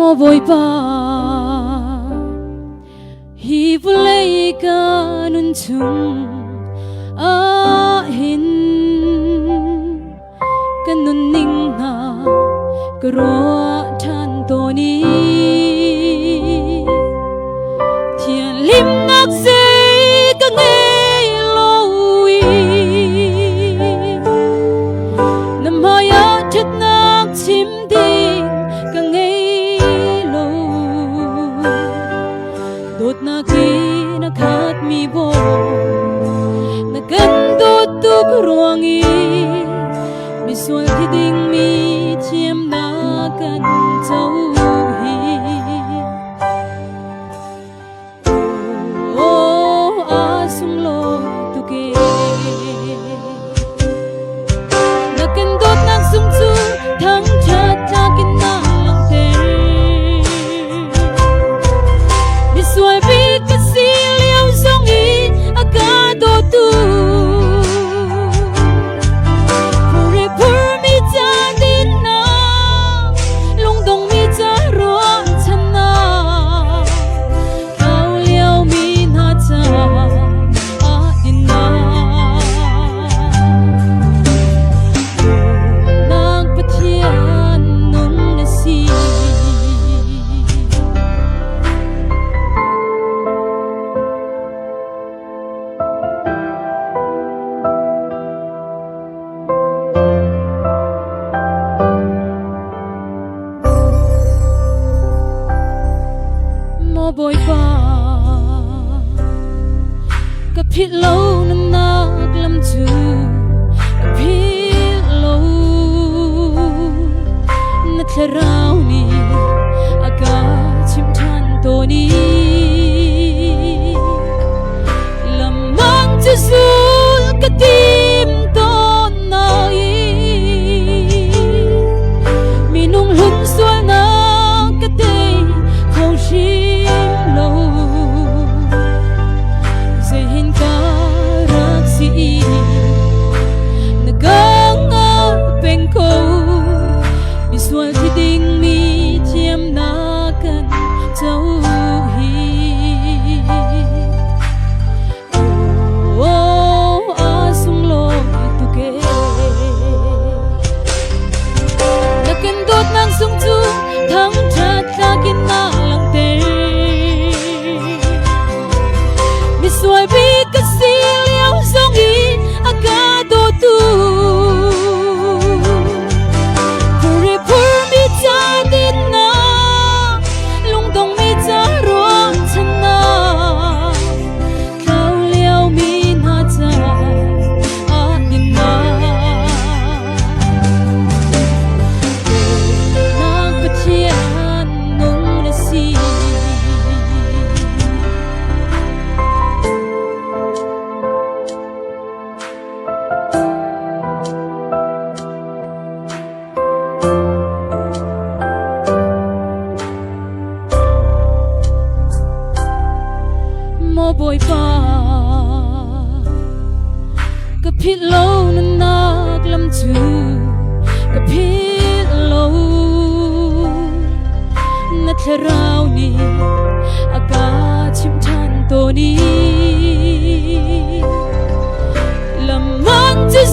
mo boy pa hi vulei ka nun chung a hin kan nun ning na ka ro than to ni thian lim ngak se ka nge loi nam ya chat nak chim ding ka nge lo dot na ki na khat mi bo na kan dot tu ruangi mi sual thi ding mi chiam na kan chau hi oh a sung lo tu ke na kan dot nak sung chu thang chat ta kin na lang te mi sual bi ka si liao song i a ka do tu boy pa ka phit lo nang nak lam chu ka phit lo na tharau ni aga chim than to ni lamang chu sul ka tim to nai minung hun sual na ka te khong shi boy pa ka phit lo na nak lam chu ka phit lo na tharau ni aga chim than to ni lamang chu